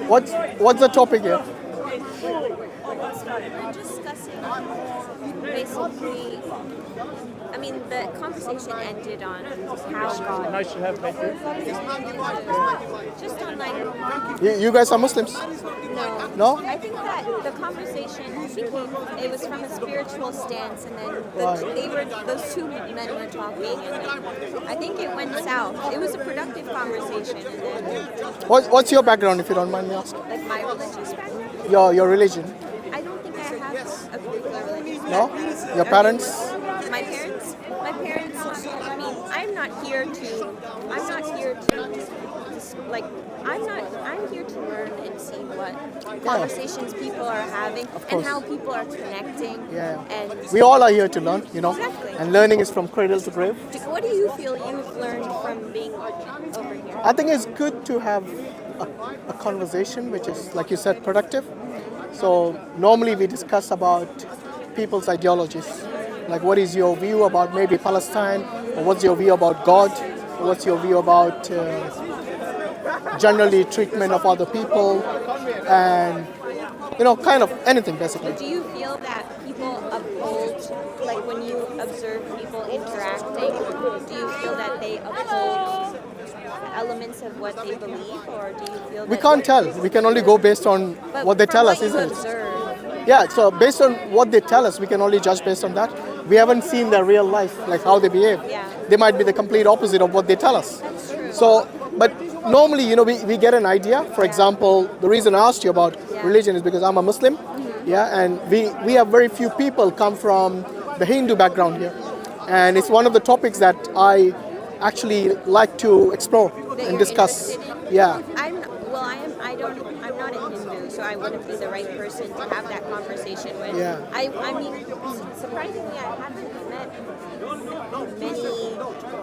What's the topic here? We're discussing basically, I mean, the conversation ended on how God. Nice to have you. Just on like, You guys are Muslims? no. No? I think that the conversation became, it was from a spiritual stance, and then those two men were talking, and then I think it went south. It was a productive conversation, and then What's your background, if you don't mind me asking? like my religious background. Your religion? I don't think I have a particular religious No? background. Your parents? My parents, I mean, I'm here to learn and see what conversations people are having and how people are connecting. Yeah. And We all are here to learn, Exactly. and learning is from cradle to grave. what do you feel you've learned from being over here? I think it's good to have a conversation which is, like you said, productive. So normally we discuss about people's ideologies. Like, what is your view about maybe Palestine, or what's your view about God, or what's your view about generally treatment of other people, and kind of anything basically. Do you feel that people uphold, like when you observe people interacting, do you feel that they uphold elements of what they believe, or do you feel that We can't tell. We can only go based on But what they from tell what us, you isn't it? observe, Yeah, so based on what they tell us, we can only judge based on that. We haven't seen their real life, like how they behave. Yeah. They might be the complete opposite of what they tell us. That's true. So, but normally, we get an idea. For example, the reason I asked you about religion is because I'm a Muslim. Yeah, and we have very few people come from the Hindu background here. And it's one of the topics that I actually like to explore that and you're discuss. interested in? Yeah. I'm not a Hindu, so I wouldn't be the right person to have that conversation with. Yeah. I mean, surprisingly, I haven't met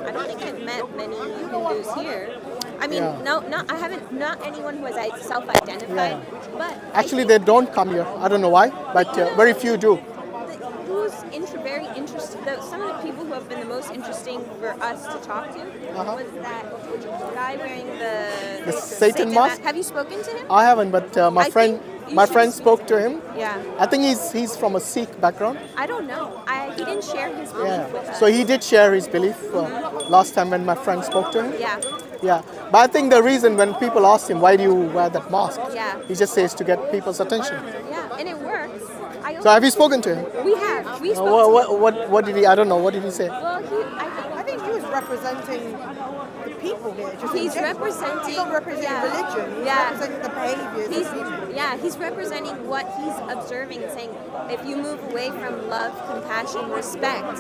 I don't think I've met many Hindus here. I mean, I haven't, not anyone who has self-identified, but Actually, they don't come here. I don't know why, but very few do. very interesting. Some of the people who have been the most interesting for us to talk to was that guy wearing the Satan mask? Have you spoken to him? I haven't, but my I friend think you my should friend speak spoke to him. Yeah. I think he's from a Sikh background. I don't know. He didn't share his belief with us. So he did share his belief last time when my friend spoke to him. Yeah. Yeah. But I think the reason when people ask him, why do you wear that mask? Yeah. He just says to get people's attention. Yeah, and it works. So have you spoken to him? We have. We spoke to him. What did he, I don't know, what did he say? Well, I think he was representing the people here. Just in He's general. representing. He's not representing religion. He's representing the behaviours of people. He's representing what he's observing, saying if you move away from love, compassion, respect,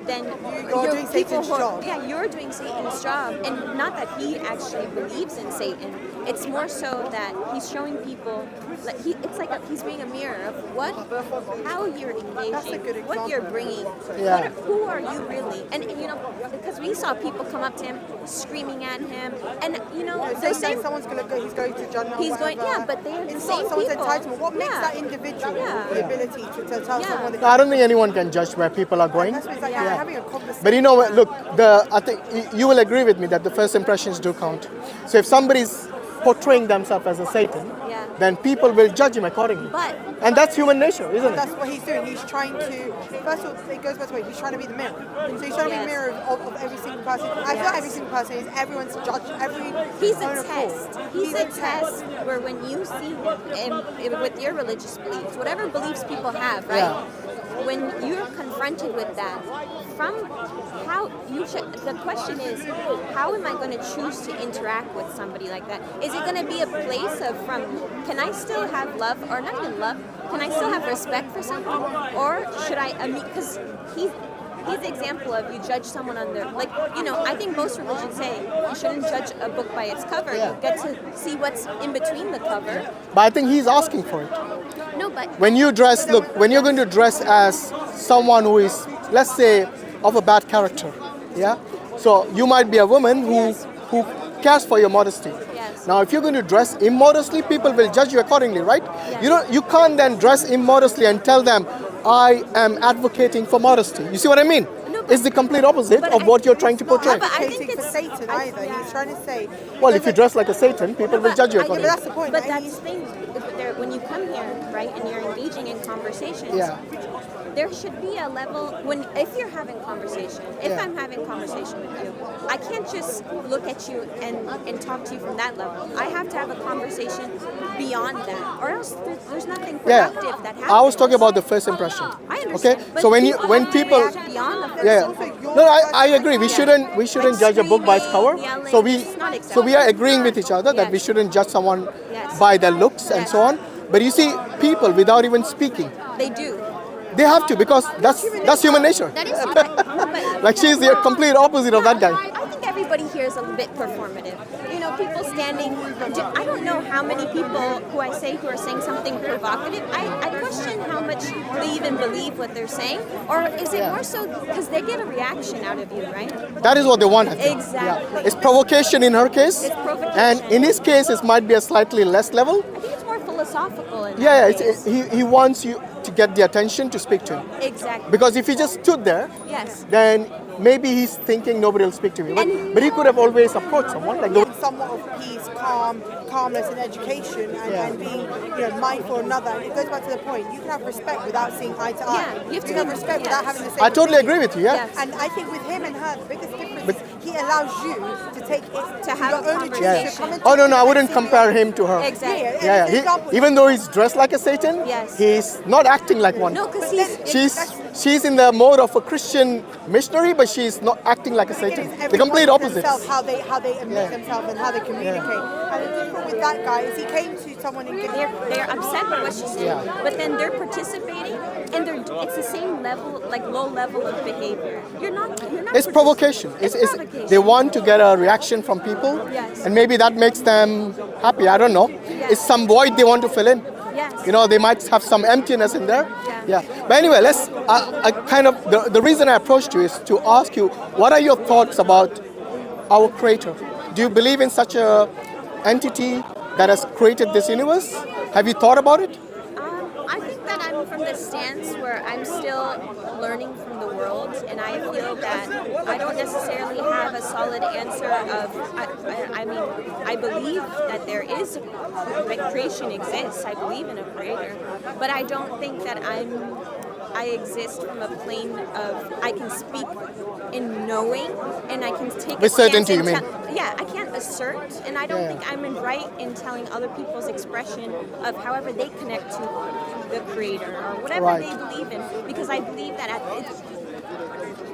then You're doing Satan's job. Yeah, you're doing Satan's job, and not that he actually believes in Satan. It's more so that he's showing people, like it's like he's being a mirror of how you're engaging, what you're bringing, Yeah. who are you really, and because we saw people come up to him, screaming at him, and the same. Someone's going to go. He's going to Jannah. He's going, whatever. but they're the It's same not someone's people. entitlement. What makes Yeah. that individual Yeah. the ability to tell someone? That I don't think anyone can judge where people are going. That's what it's like. You're having a conversation. But you know what, look, I think you will agree with me that the first impressions do count. So if somebody's portraying themselves as a Satan, Yeah. then people will judge him accordingly. And that's human nature, isn't it? That's what he's doing. He's trying to. First of all, it goes back to he's trying to be the mirror. So he's trying to be the mirror of every single person. I feel like every single person is everyone's judge. He's a test. He's a test where when you see him with your religious beliefs, whatever beliefs people have, right? Yeah. When you're confronted with that, from how the question is, how am I going to choose to interact with somebody like that? Is it going to be a place of can I still have love, or not even love? Can I still have respect for someone, or should I? Because he's the example of you judge someone on their, I think most religions say you shouldn't judge a book by its cover. Yeah. You get to see what's in between the cover. But I think he's asking for it. No, but When you dress, look, when you're going to dress as someone who is, let's say, of a bad character, yeah? So you might be a woman who cares for your modesty. Yes. Now, if you're going to dress immodestly, people will judge you accordingly, right? You can't then dress immodestly and tell them, I am advocating for modesty. You see what I mean? No, is the complete opposite But of I- what you're trying to portray. but I think advocating for it's- Satan I- either. yeah. He's trying to say. Well, if you dress like a Satan, people will judge you I- Yeah, but accordingly. that's the point. But right? that's the thing. When you come here, right, and you're engaging in conversations, Yeah. there should be a level if you're having conversation. If Yeah. I'm having conversation with you, I can't just look at you and talk to you from that level. I have to have a conversation beyond that, or else there's nothing Yeah, productive that happens. I was talking about the first impression. I understand. Okay, but so when have to people, react beyond the first yeah, impression. no, I agree. We shouldn't judge a book by its cover. Yelling, So it's not we are agreeing with each other that we Yes. shouldn't judge someone Yes. by their looks and Yes. so on. But you see, people without even speaking, They do. they have to because that's human nature. That is but Like she's the complete opposite of that guy. I think everybody here is a bit performative. You know, people standing. I don't know how many people who I say who are saying something provocative. I question how much they even believe what they're saying, or is it Yeah. more so because they get a reaction out of you, right? That is what they want. I think. Exactly. Yeah. It's provocation in her case, It's provocation. and in his case, it might be a slightly less level. I think it's more philosophical. In Yeah, that it's, case. he wants you to get the attention to speak to him. Exactly. Because if he just stood there, Yes. then maybe he's thinking nobody will speak to me. But he could have always approached someone like the, Somewhat of peace, calmness, and education, Yeah. and being mindful of another. And it goes back to the point: you can have respect without seeing eye to eye. Yeah, you have to can have be- respect yes. without having the same. I totally opinion. agree with you. Yeah. Yes. And I think with him and her, the biggest difference is he allows you to take it To have your a own conversation. to come into Oh no, I it wouldn't and see compare your- him to her. Exactly. Yeah, Yeah, and an example is- even though he's dressed like a Satan, Yes. he's not acting like one. No, because She's in the mode of a Christian missionary, but she's not acting like a Satan. Everyone The complete opposite. themselves, how they admit Yeah. themselves and how they communicate. And the difference with that guy is he came to someone and they're upset by what she's saying, Yeah. but then they're participating, and it's the same level, like low level of behavior. You're not. It's provocation. It's provocation. They want to get a reaction from people, Yes. and maybe that makes them happy. I don't know. Yes. It's some void they want to fill in. Yes. You know, they might have some emptiness in there. Yeah. But anyway, let's. I kind of the reason I approached you is to ask you, what are your thoughts about our Creator? Do you believe in such a entity that has created this universe? Have you thought about it? I think that I'm from the stance where I'm still learning from the world, and I feel that I don't necessarily have a solid answer of. I mean, I believe that there is that creation exists. I believe in a creator, but I don't think that I exist from a plane of I can speak in knowing, and I can take With a stance certainty, and you mean? yeah, I can't assert, and I don't Yeah. think I'm right in telling other people's expression of however they connect to the creator or whatever Right. they believe in, because I believe that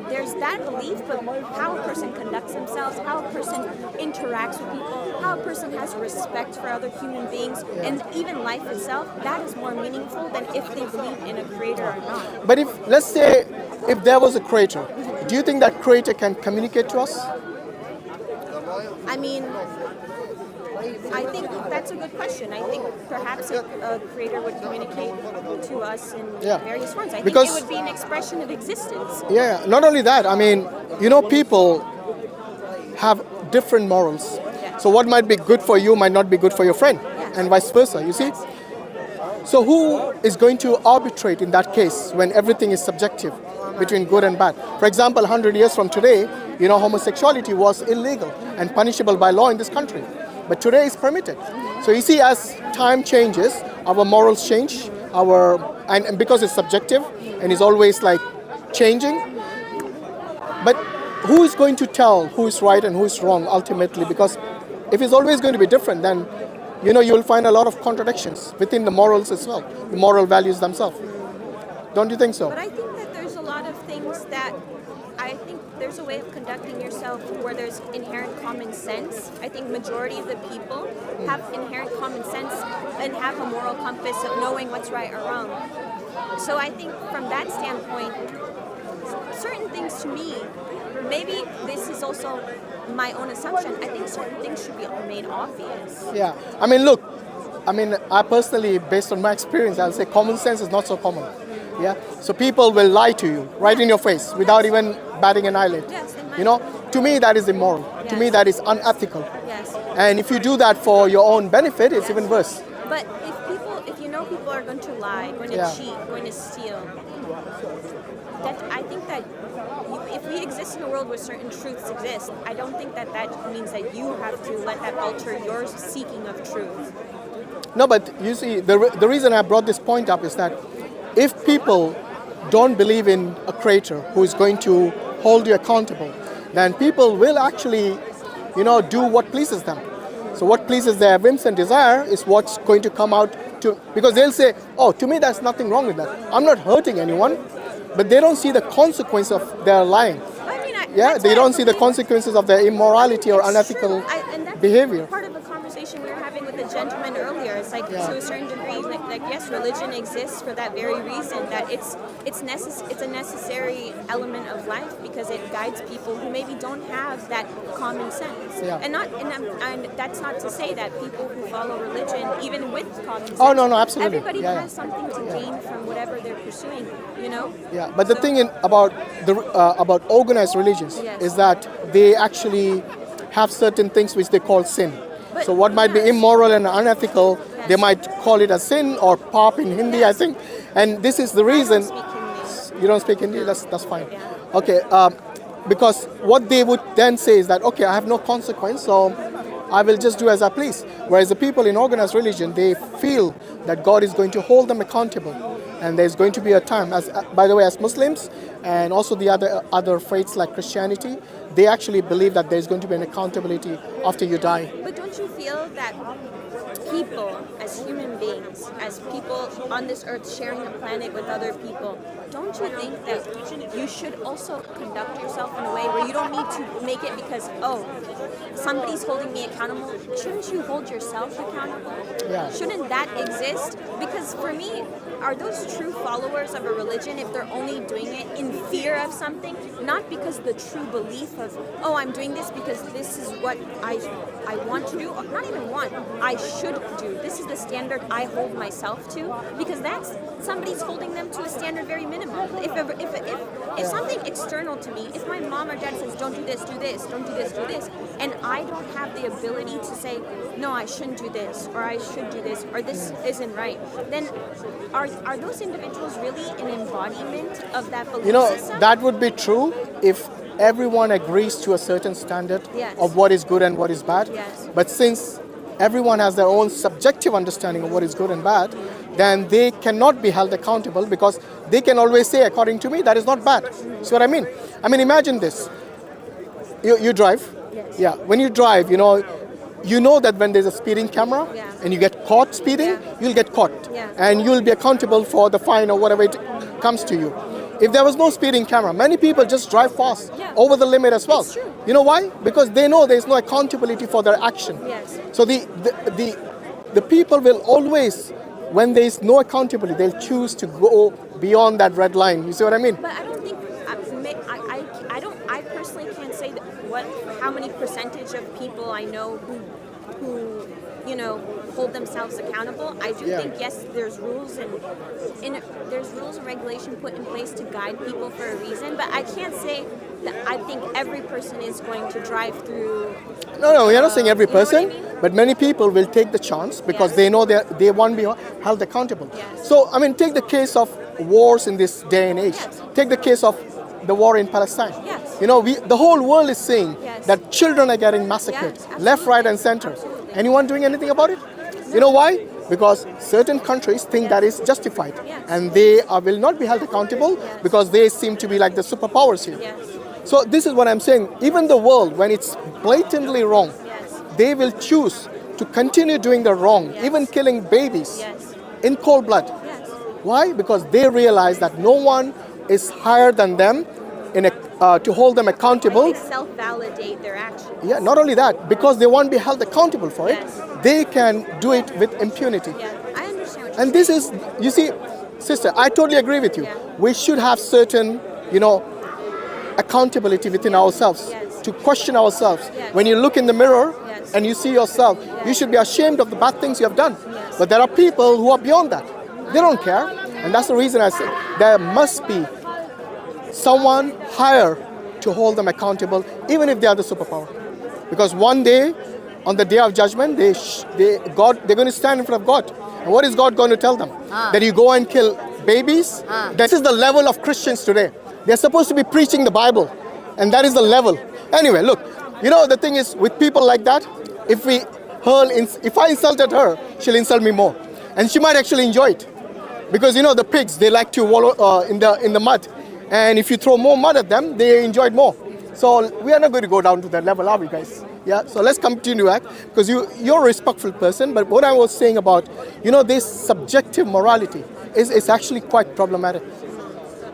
there's that belief, but how a person conducts themselves, how a person interacts with people, how a person has respect for other human beings, and even life itself, that is more meaningful than if they believe in a creator or not. But let's say if there was a creator, do you think that creator can communicate to us? I mean, I think that's a good question. I think perhaps a creator would communicate to us in Yeah. various forms. I think Because- it would be an expression of existence. Yeah, not only that, I mean, people have different morals. So what might be good for you might not be good for your friend, and vice versa, you see? So who is going to arbitrate in that case when everything is subjective between good and bad? For example, 100 years from today, homosexuality was illegal and punishable by law in this country. But today it's permitted. So you see, as time changes, our morals change, and because it's subjective and it's always like changing. But who is going to tell who is right and who is wrong ultimately? Because if it's always going to be different, then you'll find a lot of contradictions within the morals as well, the moral values themselves. Don't you think so? But I think that there's a lot of things that I think there's a way of conducting yourself where there's inherent common sense. I think majority of the people have inherent common sense and have a moral compass of knowing what's right or wrong. So I think from that standpoint, certain things to me, maybe this is also my own assumption, I think certain things should be made obvious. Yeah. I mean, look, I personally, based on my experience, I'll say common sense is not so common. Yeah. So people will lie to you right in your face without even batting an eyelid. Yes, they might. To me that is immoral. To me Yes. that is unethical. Yes. And if you do that for your own benefit, it's even worse. But if people are going to lie, going to Yeah. cheat, going to steal, I think that if we exist in a world where certain truths exist, I don't think that means that you have to let that alter your seeking of truth. No, but you see, the reason I brought this point up is that if people don't believe in a creator who is going to hold you accountable, then people will actually, do what pleases them. So what pleases their whims and desire is what's going to come out because they'll say, oh, to me there's nothing wrong with that. I'm not hurting anyone, but they don't see the consequence of their lying. They don't see the consequences of their immorality or unethical behavior. Part of the conversation we were having with the gentleman earlier, it's like to a certain degree, like yes, religion exists for that very reason, that it's a necessary element of life because it guides people who maybe don't have that common sense. And that's not to say that people who follow religion, even with common sense, no, absolutely. Everybody has something to gain from whatever they're pursuing, Yeah, but the thing about organized religions is that they actually have certain things which they call sin. So what might be immoral and unethical, they might call it a sin or pop in Hindi, I think. And this is the reason. You don't speak Hindi? That's fine. Okay, because what they would then say is that, okay, I have no consequence, so I will just do as I please. Whereas the people in organized religion, they feel that God is going to hold them accountable. And there's going to be a time, by the way, as Muslims and also the other faiths like Christianity, they actually believe that there's going to be an accountability after you die. But don't you feel that people, as human beings, as people on this earth sharing a planet with other people, don't you think that you should also conduct yourself in a way where you don't need to make it because, oh, somebody's holding me accountable? Shouldn't you hold yourself accountable? Yeah. Shouldn't that exist? Because for me, are those true followers of a religion if they're only doing it in fear of something, not because the true belief of, oh, I'm doing this because this is what I want to do, or not even want, I should do. This is the standard I hold myself to, because that's somebody's holding them to a standard very minimum. If something external to me, if my mom or dad says, don't do this, do this, don't do this, do this, and I don't have the ability to say, no, I shouldn't do this, or I should do this, or this isn't right, then are those individuals really an embodiment of that belief system? That would be true if everyone agrees to a certain standard of what is good and what is bad. But since everyone has their own subjective understanding of what is good and bad, then they cannot be held accountable because they can always say, according to me, that is not bad. See what I mean? I mean, imagine this. You drive. Yeah. When you drive, you know that when there's a speeding camera and you get caught speeding, you'll get caught. And you'll be accountable for the fine or whatever it comes to you. If there was no speeding camera, many people just drive fast over the limit as well. You know why? Because they know there's no accountability for their action. So the people will always, when there's no accountability, they'll choose to go beyond that red line. You see what I mean? But I don't think I personally can't say how many percentage of people I know who hold themselves accountable. I do think yes, there's rules and regulation put in place to guide people for a reason, but I can't say that I think every person is going to drive through. No, we're not saying every person, but many people will take the chance because they know they won't be held accountable. So, I mean, take the case of wars in this day and age. Take the case of the war in Palestine. The whole world is saying that children are getting massacred, left, right, and center. Anyone doing anything about it? You know why? Because certain countries think that is justified, and they will not be held accountable because they seem to be like the superpowers here. So this is what I'm saying. Even the world, when it's blatantly wrong, they will choose to continue doing the wrong, even killing babies in cold blood. Why? Because they realize that no one is higher than them to hold them accountable. They self-validate their actions. Yeah, not only that, because they won't be held accountable for it, they can do it with impunity. I understand what and this is, you see, sister, I totally agree with you. We should have certain, accountability within ourselves, to question ourselves. When you look in the mirror and you see yourself, you should be ashamed of the bad things you have done. But there are people who are beyond that. They don't care. And that's the reason I say there must be someone higher to hold them accountable, even if they are the superpower. Because one day, on the day of judgment, they're going to stand in front of God. And what is God going to tell them? That you go and kill babies? This is the level of Christians today. They're supposed to be preaching the Bible, and that is the level. Anyway, look, the thing is, with people like that, if I insulted her, she'll insult me more, and she might actually enjoy it, because the pigs, they like to wallow in the mud, and if you throw more mud at them, they enjoy it more. So we are not going to go down to that level, are we, guys? Yeah. So let's continue to act, because you're a respectful person. But what I was saying about this subjective morality is actually quite problematic,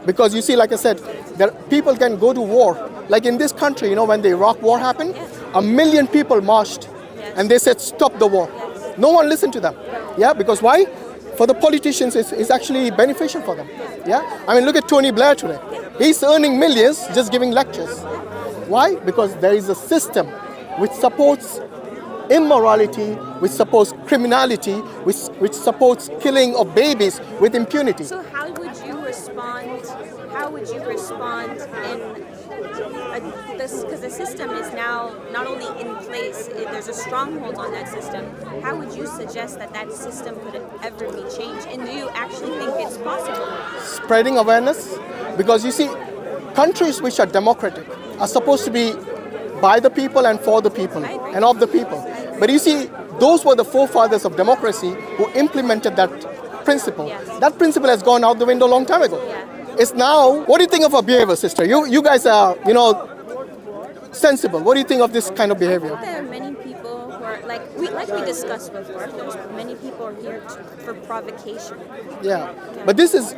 because you see, like I said, that people can go to war. Like in this country, when the Iraq war happened, 1 million people marched, and they said stop the war. No one listened to them. Yeah. Because why? For the politicians, it's actually beneficial for them. Yeah. I mean, look at Tony Blair today. He's earning millions just giving lectures. Why? Because there is a system which supports immorality, which supports criminality, which supports killing of babies with impunity. So how would you respond? How would you respond in this? Because the system is now not only in place, there's a stronghold on that system. How would you suggest that system could ever be changed? And do you actually think it's possible? Spreading awareness, because you see, countries which are democratic are supposed to be by the people and for the people and of the people. But you see, those were the forefathers of democracy who implemented that principle. Yes. That principle has gone out the window a long time ago. Yeah. It's now, what do you think of our behavior, sister? You guys are, sensible. What do you think of this kind of behavior? There are many people who are, like we discussed before, there's many people here for provocation. Yeah. But this is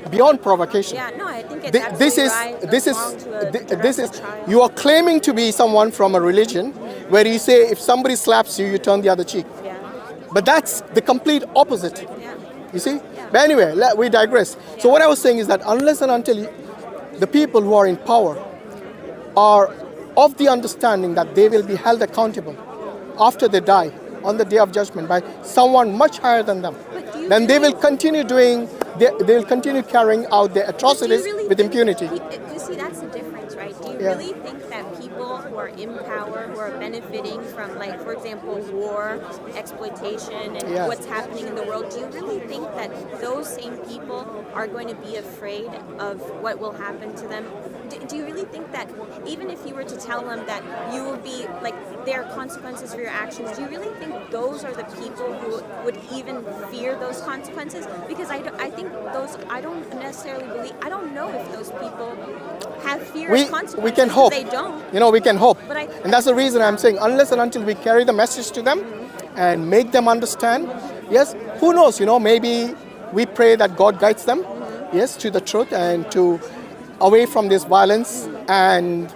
beyond provocation. Yeah, no, I think it's this is you are claiming to be someone from a religion where you say if somebody slaps you, you turn the other cheek. Yeah. But that's the complete opposite. Yeah. You see? But anyway, we digress. So what I was saying is that unless and until the people who are in power are of the understanding that they will be held accountable after they die on the day of judgment by someone much higher than them, then they will continue they'll continue carrying out their atrocities with impunity. You see, that's the difference, right? Do you really think that people who are in power, who are benefiting from, like, for example, war, exploitation, and what's happening in the world, do you really think that those same people are going to be afraid of what will happen to them? Do you really think that even if you were to tell them that you will be, like, there are consequences for your actions, do you really think those are the people who would even fear those consequences? Because I don't necessarily believe, I don't know if those people have fear of consequences. We can hope. They don't. We can hope. But and that's the reason I'm saying, unless and until we carry the message to them and make them understand, yes, who knows, maybe we pray that God guides them, yes, to the truth and to away from this violence and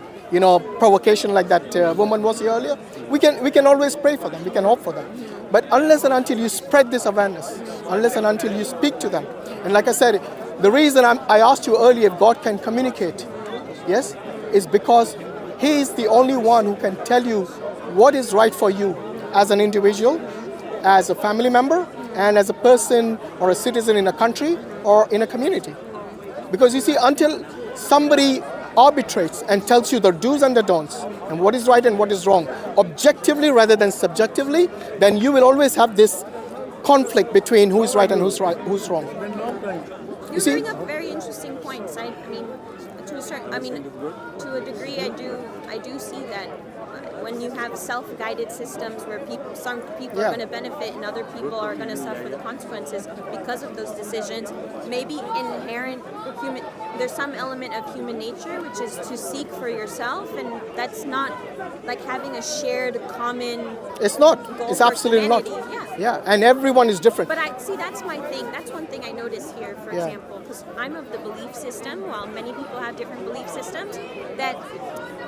provocation like that woman was here earlier. We can always pray for them. We can hope for them. But unless and until you spread this awareness, unless and until you speak to them, and like I said, the reason I asked you earlier if God can communicate, yes, is because He is the only one who can tell you what is right for you as an individual, as a family member, and as a person or a citizen in a country or in a community. Because you see, until somebody arbitrates and tells you the do's and the don'ts and what is right and what is wrong objectively rather than subjectively, then you will always have this conflict between who's right and who's wrong. You bring up very interesting points. I mean, to a degree, I do see that when you have self-guided systems where some people are going to benefit and other people are going to suffer the consequences because of those decisions, maybe inherent there's some element of human nature which is to seek for yourself, and that's not like having a shared common. It's not. It's absolutely not. Yeah, and everyone is different. But that's my thing. That's one thing I notice here, for example, because I'm of the belief system, while many people have different belief systems, that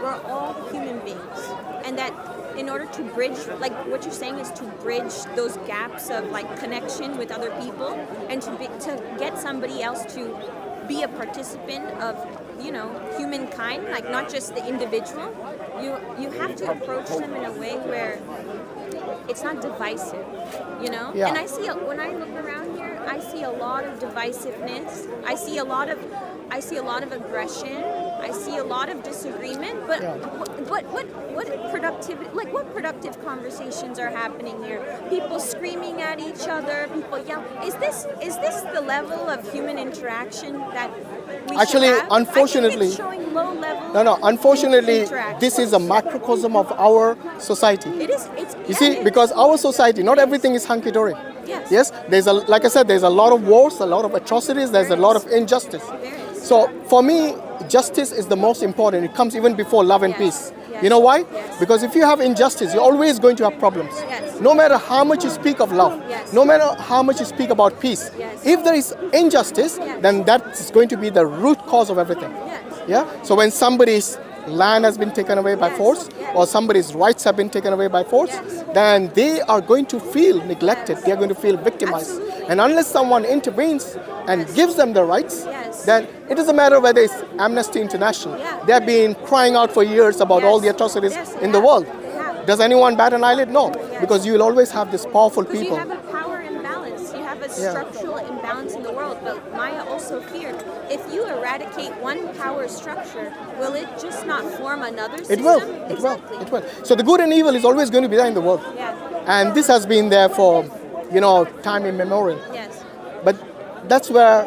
we're all human beings, and that in order to bridge, like what you're saying is to bridge those gaps of like connection with other people, and to get somebody else to be a participant of humankind, like not just the individual. You have to approach them in a way where it's not divisive, Yeah. And when I look around here, I see a lot of divisiveness. I see a lot of aggression. I see a lot of disagreement. But what productivity? Like, what productive conversations are happening here? People screaming at each other. People yelling. Is this the level of human interaction that we Actually, should have. unfortunately, I think it's showing low level. No, unfortunately, interaction. this is a macrocosm of our society. It is. It's. You see, because our society, not everything is hunky-dory. Yes. Yes, like I said, there's a lot of wars, a lot of atrocities, there's a lot of injustice. So for me, justice is the most important. It comes even before love and peace. You know why? Because if you have injustice, you're always going to have problems. Yes. No matter how much you speak of love, Yes. no matter how much you speak about peace, Yes. if there is injustice, then that's going to be the root cause of everything. Yes. Yeah. So when somebody's land has been taken away by Yes. force, or somebody's rights have been taken away by force, Yes. then they are going to feel neglected. They are going to feel victimized. Absolutely. And unless someone intervenes and gives them the rights, Yes. then it doesn't matter whether it's Amnesty International. Yeah. They have been crying out for years about Yes. all the atrocities Yes, in the yeah. world. Yeah. Does anyone bat an eyelid? No, because you will always have these powerful Because people. you have a power imbalance. You have a Yeah. structural imbalance in the world. But Maya also feared, if you eradicate one power structure, will it just not form another system? It will. It Exactly. will. It will. So the good and evil is always going to be there in the world, Yeah. and this has been there for, time immemorial. Yes. But that's where,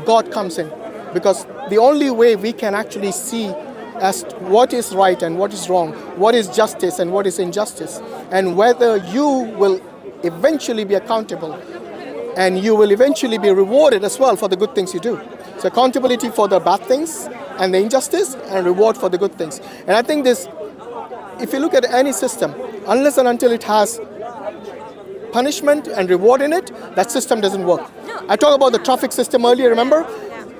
God comes in. Because the only way we can actually see as to what is right and what is wrong, what is justice and what is injustice, and whether you will eventually be accountable and you will eventually be rewarded as well for the good things you do. So accountability for the bad things and the injustice, and reward for the good things. And I think this, if you look at any system, unless and until it has punishment and reward in it, that system doesn't work. I talked about the traffic system earlier, remember?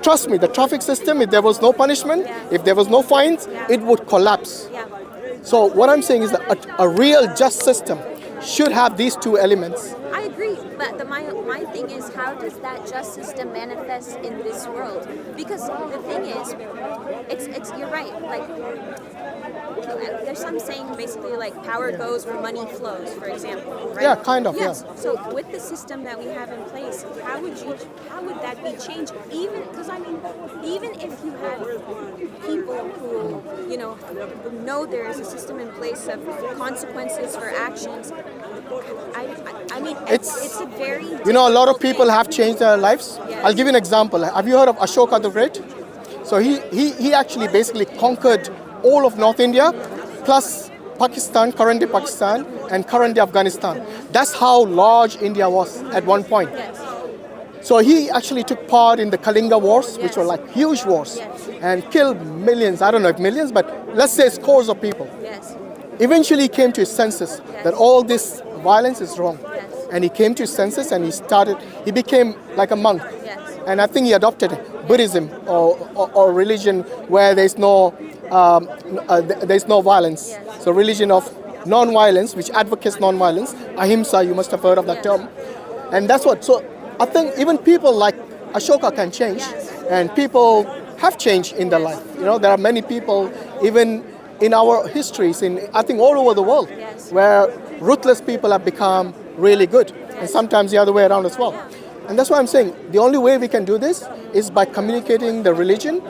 Trust me, the traffic system, if there was no punishment, if there was no fines, it would collapse. Yeah. So what I'm saying is that a real just system should have these two elements. I agree, but my thing is, how does that just system manifest in this world? Because the thing is, it's you're right. Like, there's some saying basically like power goes where money flows, for example. Right? Yeah, kind of, Yes. yeah. So with the system that we have in place, how would that be changed? Even because even if you had people who know there is a system in place of consequences for actions. I mean, it's a very A lot of difficult people thing. have changed their lives. Yes. I'll give you an example. Have you heard of Ashoka the Great? So he actually basically conquered all of North India, plus Pakistan, current day Pakistan, and current day Afghanistan. That's how large India was at one point. Yes. So he actually took part in the Kalinga Wars, which Yes. were like huge wars, Yes. and killed millions, I don't know if millions, but let's say scores of people. Yes. Eventually he came to his senses that all this violence is wrong. Yes. And he came to his senses and he became like a monk. Yes. And I think he adopted Buddhism or religion where there's no violence. Yes. So religion of non-violence, which advocates non-violence, ahimsa, you must have heard of that Yes. term. And that's what, so I think even people like Ashoka can change, Yes. and people have changed in their Yes. life. There are many people, even in our histories, I think all over the world, Yes. where ruthless people have become really good, and sometimes the other way around as well. And that's why I'm saying the only way we can do this is by communicating the religion,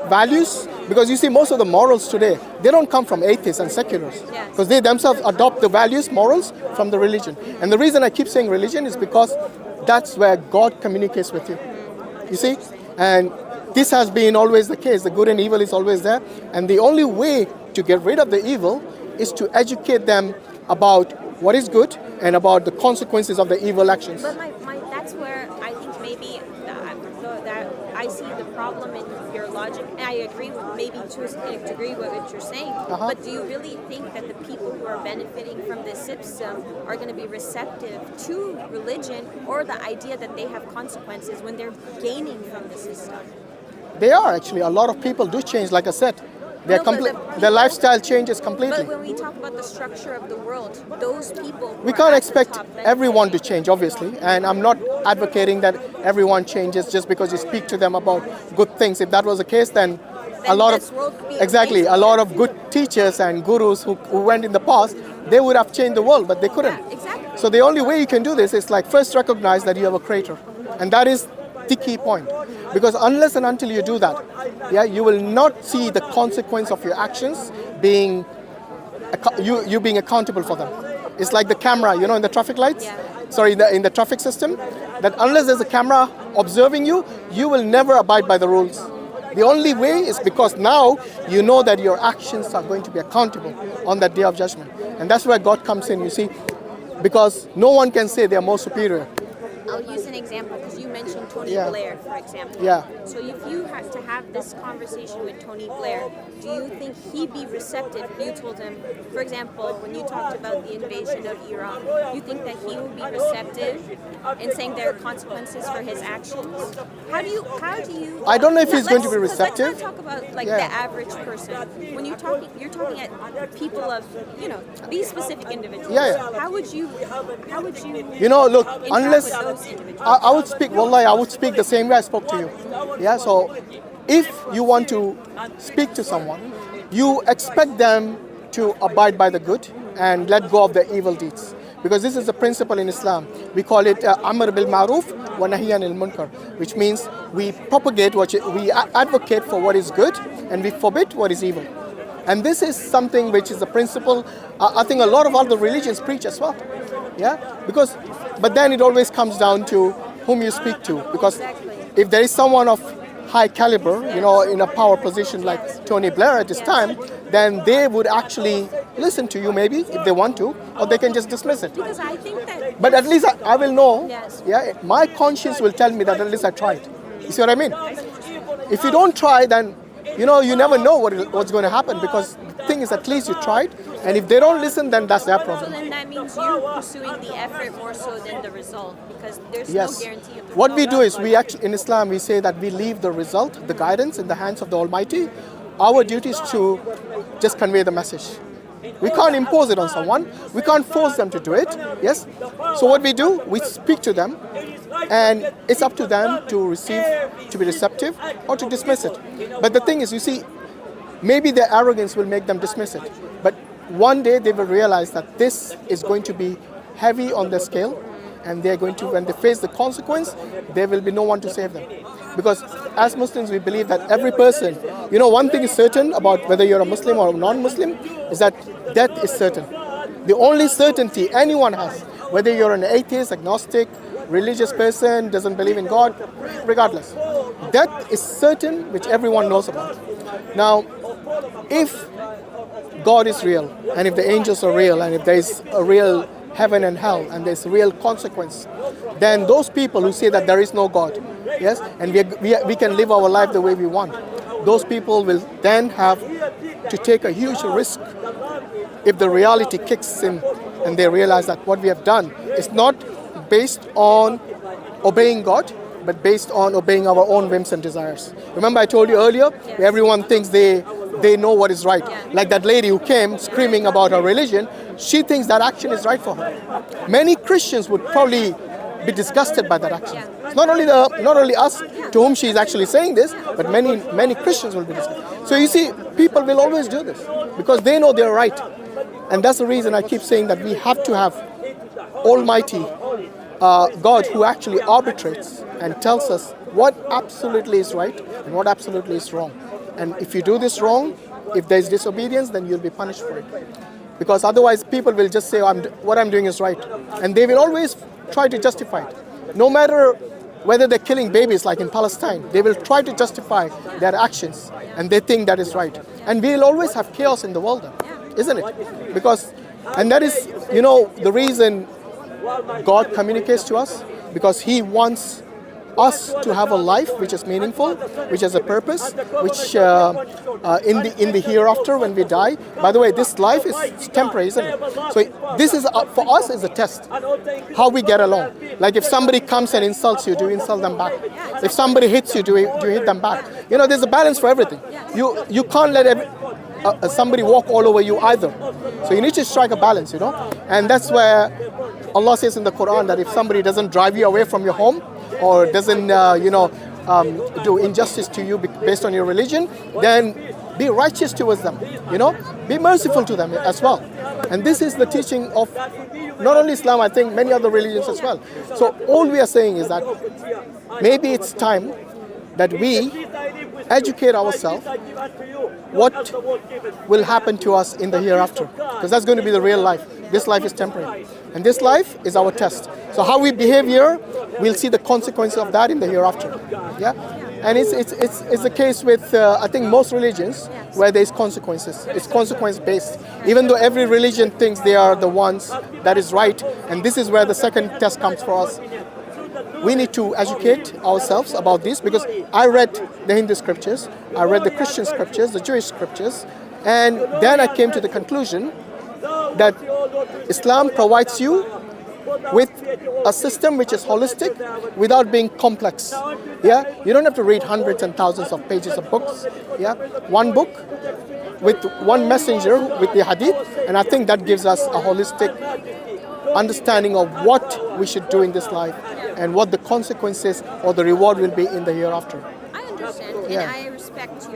values, because you see most of the morals today, they don't come from atheists and seculars, Yes. because they themselves adopt the values, morals from the religion. And the reason I keep saying religion is because that's where God communicates with you. You see? And this has been always the case. The good and evil is always there. And the only way to get rid of the evil is to educate them about what is good and about the consequences of the evil actions. But that's where I think maybe that I see the problem in your logic. And I agree with maybe to a degree with what you're saying. But do you really think that the people who are benefiting from this system are going to be receptive to religion or the idea that they have consequences when they're gaining from the system? They are actually. A lot of people do change, like I said. No, but Their lifestyle changes completely. But when we talk about the structure of the world, those people who We are can't at the expect top everyone to benefiting. change, obviously, and I'm not advocating that everyone changes just because you speak to them about good things. If that was the case, then a lot this world would be exactly a amazing. lot of good teachers and gurus who went in the past, they would have changed the world, but they couldn't. Yeah, exactly. So the only way you can do this is like first recognize that you have a creator, and that is the key point. Because unless and until you do that, you will not see the consequence of your actions being being accountable for them. It's like the camera, in the traffic lights. Yeah. Sorry, in the traffic system. that unless there's a camera observing you, you will never abide by the rules. The only way is because now you know that your actions are going to be accountable on that day of judgment. And that's where God comes in, you see, because no one can say they're more superior. I'll use an example because you mentioned Tony Yeah. Blair, for example. Yeah. So if you had to have this conversation with Tony Blair, do you think he'd be receptive if you told him, for example, when you talked about the invasion of Iraq, you think that he would be receptive in saying there are consequences for his actions? How do you? I don't know if he's going to be Let's receptive. not talk about like Yeah. the average person. When you're talking at people of, these specific individuals. Yeah. How would you? Look, interact unless with those individuals? I would speak, wallahi, I would speak the same way I spoke to you. Yeah, so if you want to speak to someone, you expect them to abide by the good and let go of the evil deeds. Because this is a principle in Islam. We call it Amr bil Ma'ruf wa Nahy anil Munkar, which means we propagate we advocate for what is good and we forbid what is evil. And this is something which is a principle I think a lot of other religions preach as well. Yeah, but then it always comes down to whom you speak to. Because if there is someone of high caliber, in a power position like Tony Blair at this time, then they would actually listen to you maybe if they want to, or they can just dismiss it. Because I think that. But at least I will know. Yes. Yeah, my conscience will tell me that at least I tried. You see what I mean? If you don't try, then you never know what's going to happen, because the thing is, at least you tried, and if they don't listen, then that's their So problem. then that means you're pursuing the effort more so than the result, because there's no Yes. guarantee of the What we result. do is we actually, in Islam, we say that we leave the result, the guidance, in the hands of the Almighty. Our duty is to just convey the message. We can't impose it on someone. We can't force them to do it. Yes. So what we do, we speak to them, and it's up to them to receive, to be receptive, or to dismiss it. But the thing is, you see, maybe their arrogance will make them dismiss it. But one day they will realize that this is going to be heavy on their scale, and they're going to, when they face the consequence, there will be no one to save them. Because as Muslims, we believe that every person, one thing is certain about whether you're a Muslim or a non-Muslim, is that death is certain. The only certainty anyone has, whether you're an atheist, agnostic, religious person, doesn't believe in God, regardless, death is certain, which everyone knows about. Now, if God is real, and if the angels are real, and if there is a real heaven and hell, and there's a real consequence, then those people who say that there is no God, yes, and we can live our life the way we want, those people will then have to take a huge risk if the reality kicks in and they realize that what we have done is not based on obeying God, but based on obeying our own whims and desires. Remember I told you earlier, everyone thinks they know what is right. Like that lady who came screaming about her religion, she thinks that action is right for her. Many Christians would probably be disgusted by that action. It's not only us to whom she is actually saying this, but many Christians will be disgusted. So you see, people will always do this because they know they're right. And that's the reason I keep saying that we have to have Almighty God who actually arbitrates and tells us what absolutely is right and what absolutely is wrong. And if you do this wrong, if there's disobedience, then you'll be punished for it. Because otherwise people will just say, what I'm doing is right. And they will always try to justify it. No matter whether they're killing babies like in Palestine, they will try to justify their actions. And they think that is right. And we'll always have chaos in the world then, isn't it? Because, and that is, the reason God communicates to us, because He wants us to have a life which is meaningful, which has a purpose, which in the hereafter when we die. By the way, this life is temporary, isn't it? So this is for us is a test, how we get along. Like if somebody comes and insults you, do you insult them back? If somebody hits you, do you hit them back? There's a balance for everything. You can't let somebody walk all over you either. So you need to strike a balance, and that's where Allah says in the Quran that if somebody doesn't drive you away from your home, or doesn't, do injustice to you based on your religion, then be righteous towards them, be merciful to them as well. And this is the teaching of not only Islam, I think many other religions as well. So all we are saying is that maybe it's time that we educate ourselves what will happen to us in the hereafter, because that's going to be the real life. This life is temporary. And this life is our test. So how we behave here, we'll see the consequences of that in the hereafter. Yeah? And it's the case with, I think, most religions where there's consequences. It's consequence based. Even though every religion thinks they are the ones that is right, and this is where the second test comes for us. We need to educate ourselves about this, because I read the Hindu scriptures, I read the Christian scriptures, the Jewish scriptures, and then I came to the conclusion that Islam provides you with a system which is holistic without being complex. Yeah, you don't have to read hundreds and thousands of pages of books. Yeah, one book with one messenger with the hadith, and I think that gives us a holistic understanding of what we should do in this life and what the consequences or the reward will be in the hereafter. I understand, Yeah. and I respect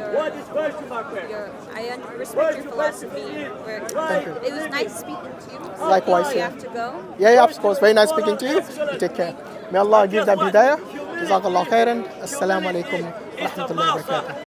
respect your philosophy. Thank you. It was nice speaking to you. Likewise, You yeah. have to go. Yeah, of course. Very nice speaking to you. You take care. May Allah give them hidayah. Jazakallah khairan. Assalamu alaikum wa rahmatullahi wa barakatuh.